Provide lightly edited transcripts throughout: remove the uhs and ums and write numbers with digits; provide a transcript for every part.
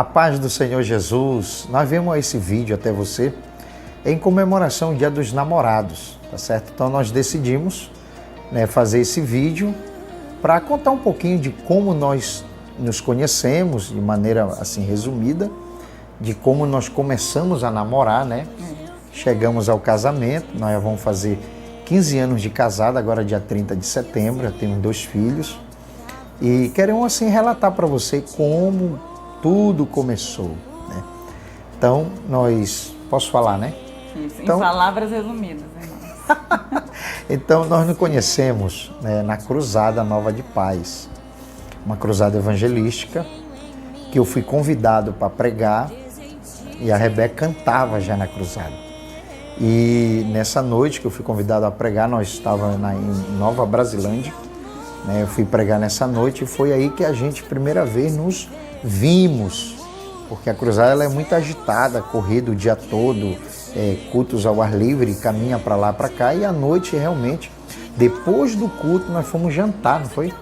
A paz do Senhor Jesus, nós vemos esse vídeo até você em comemoração ao Dia dos Namorados, tá certo? Então nós decidimos, fazer esse vídeo para contar um pouquinho de como nós nos conhecemos, de maneira assim resumida, de como nós começamos a namorar, né? Chegamos ao casamento, nós vamos fazer 15 anos de casado, agora dia 30 de setembro, já temos 2 filhos. E queremos assim relatar para você como tudo começou, né? Então, posso falar, né? Isso, Então, em palavras resumidas, irmão. então, nós nos conhecemos, né, na Cruzada Nova de Paz, uma cruzada evangelística, que eu fui convidado para pregar e a Rebeca cantava já na cruzada. E nessa noite que eu fui convidado a pregar, nós estávamos em Nova Brasilândia, né? Eu fui pregar nessa noite e foi aí que a gente, primeira vez, nos vimos, porque a cruzada ela é muito agitada, corrida o dia todo, cultos ao ar livre, caminha para lá, para cá, e à noite realmente, depois do culto, nós fomos jantar, não foi?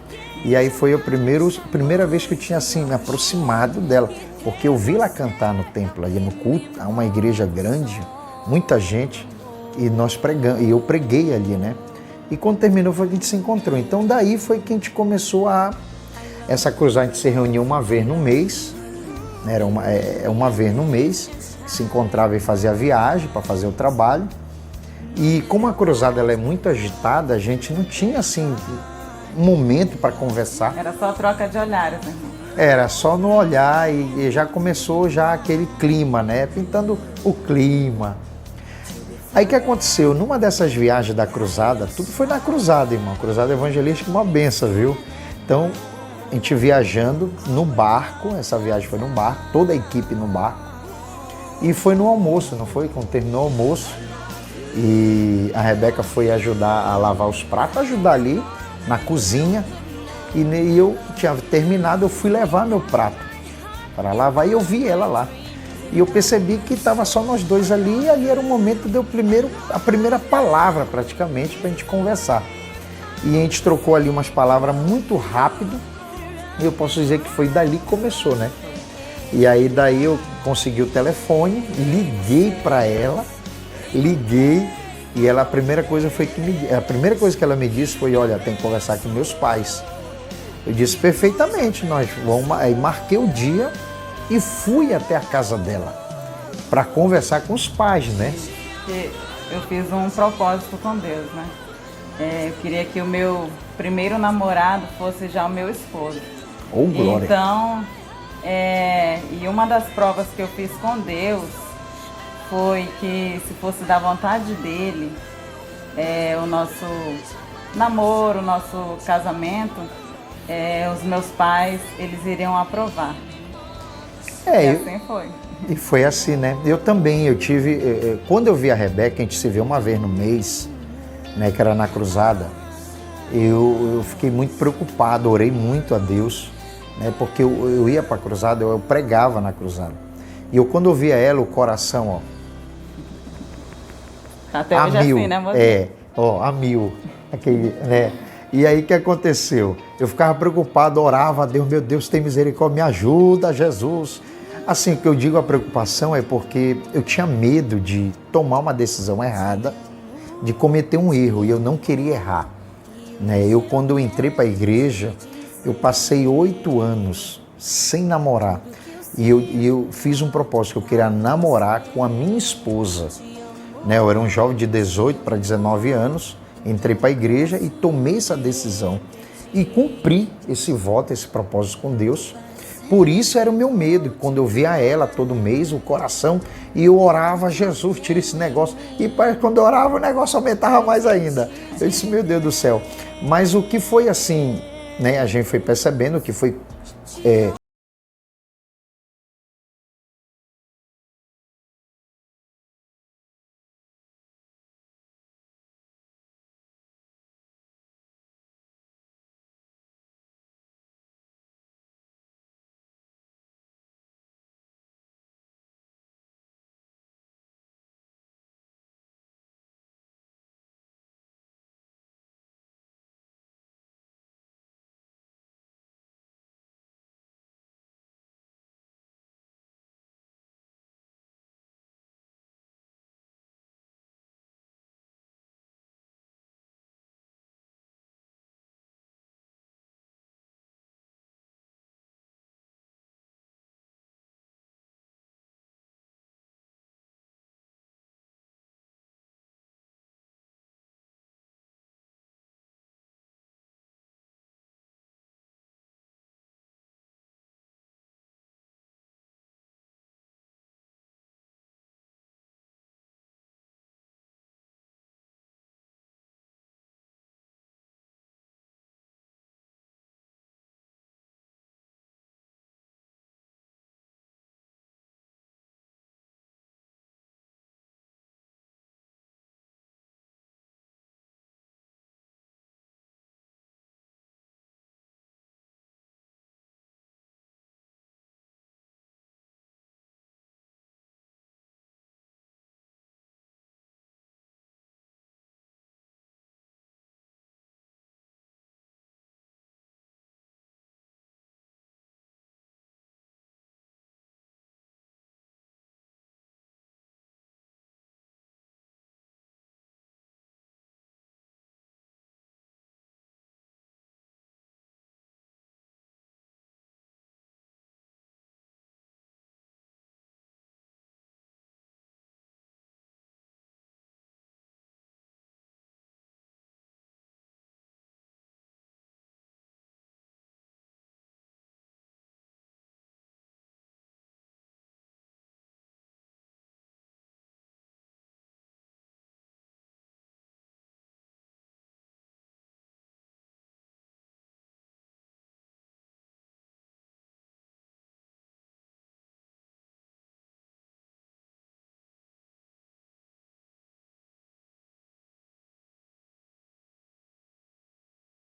E aí foi a primeira vez que eu tinha assim, me aproximado dela, porque eu vi ela cantar no templo, ali no culto, há uma igreja grande, muita gente, e nós pregamos, e eu preguei ali, né? E quando terminou foi que a gente se encontrou. Então daí foi que a gente começou essa cruzada, a gente se reunia uma vez no mês, né? Era uma vez no mês, se encontrava e fazia a viagem para fazer o trabalho. E como a cruzada ela é muito agitada, a gente não tinha assim um momento para conversar. Era só troca de olhares, irmão. Era só no olhar e já começou já aquele clima, né? Pintando o clima. Aí o que aconteceu? Numa dessas viagens da cruzada, tudo foi na cruzada, irmão. Cruzada evangelística é uma benção, viu? Então, a gente viajando no barco, essa viagem foi no barco, toda a equipe no barco. E foi no almoço, não foi? Quando terminou o almoço, e a Rebeca foi ajudar a lavar os pratos, ajudar ali na cozinha. E eu tinha terminado, eu fui levar meu prato para lavar e eu vi ela lá. E eu percebi que estava só nós dois ali, e ali era o momento de a primeira palavra praticamente para a gente conversar. E a gente trocou ali umas palavras muito rápido, e eu posso dizer que foi dali que começou, né? E aí daí eu consegui o telefone, liguei para ela, e ela, a primeira coisa que ela me disse foi: olha, tem que conversar com meus pais. Eu disse: perfeitamente, nós vamos. Aí marquei o dia e fui até a casa dela para conversar com os pais, né? Porque eu fiz um propósito com Deus, né? Eu queria que o meu primeiro namorado fosse já o meu esposo. Oh, glória! Então, e uma das provas que eu fiz com Deus foi que, se fosse da vontade dele, o nosso namoro, o nosso casamento, os meus pais, eles iriam aprovar. E assim foi. E foi assim, né? Eu também, eu tive... Quando eu vi a Rebeca, a gente se vê uma vez no mês, né, que era na cruzada, eu fiquei muito preocupado, orei muito a Deus, né, porque eu ia para a cruzada, eu pregava na cruzada. E quando eu via ela, o coração, ó... Até hoje é assim, né, você? A mil. Aquele, né? E aí o que aconteceu? Eu ficava preocupado, orava a Deus: meu Deus, tem misericórdia, me ajuda, Jesus. Assim, o que eu digo, a preocupação é porque eu tinha medo de tomar uma decisão errada, de cometer um erro, e eu não queria errar, né? Quando eu entrei para a igreja, eu passei 8 anos sem namorar, e eu fiz um propósito, que eu queria namorar com a minha esposa, né? Eu era um jovem de 18 para 19 anos, entrei para a igreja e tomei essa decisão e cumpri esse voto, esse propósito com Deus. Por isso era o meu medo, quando eu via ela todo mês, o coração, e eu orava: Jesus, tira esse negócio. E quando eu orava, o negócio aumentava mais ainda. Eu disse: meu Deus do céu. Mas o que foi assim, né? A gente foi percebendo que foi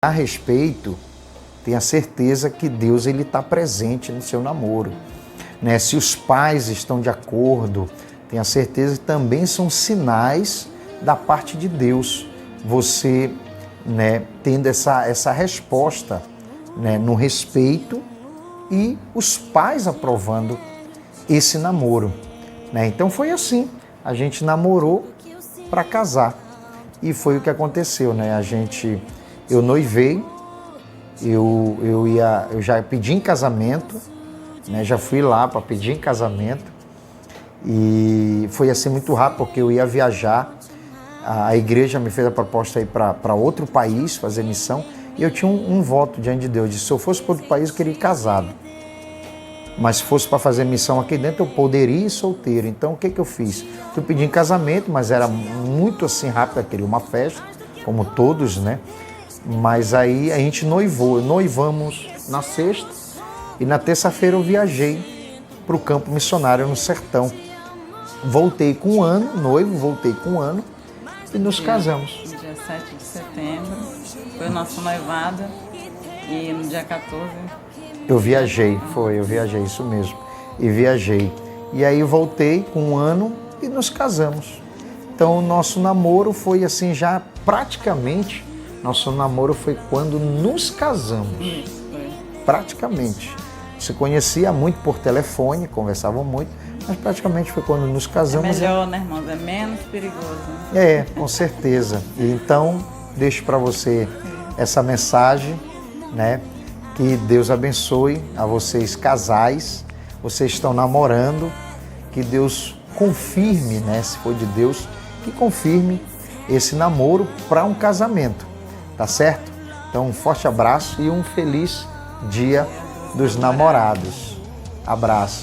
A respeito, tenha certeza que Deus está presente no seu namoro. Né? Se os pais estão de acordo, tenha certeza que também são sinais da parte de Deus. Você, né, tendo essa resposta, né, no respeito e os pais aprovando esse namoro. Né? Então foi assim, a gente namorou para casar e foi o que aconteceu. Né? Eu noivei, eu já pedi em casamento, né? Já fui lá para pedir em casamento e foi assim muito rápido porque eu ia viajar, a igreja me fez a proposta aí para outro país fazer missão e eu tinha um voto diante de Deus, se eu fosse para outro país eu queria ir casado, mas se fosse para fazer missão aqui dentro eu poderia ir solteiro. Então o que eu fiz? Fui pedir em casamento, mas era muito assim rápido, eu queria uma festa, como todos, né? Mas aí a gente noivamos na sexta e na terça-feira eu viajei para o campo missionário no sertão. Voltei com um ano, noivo, voltei com um ano e nos casamos. No dia 7 de setembro foi o nosso noivado e no dia 14... Eu viajei, isso mesmo, e viajei. E aí eu voltei com um ano e nos casamos. Então o nosso namoro foi assim já praticamente... Nosso namoro foi quando nos casamos, praticamente. Se conhecia muito por telefone, conversavam muito, mas praticamente foi quando nos casamos. É melhor, né, irmãos? É menos perigoso. Né? É, com certeza. E então, deixo para você essa mensagem, né? Que Deus abençoe a vocês casais, vocês estão namorando, que Deus confirme, né? Se for de Deus, que confirme esse namoro para um casamento. Tá certo? Então, um forte abraço e um feliz Dia dos Namorados. Abraço.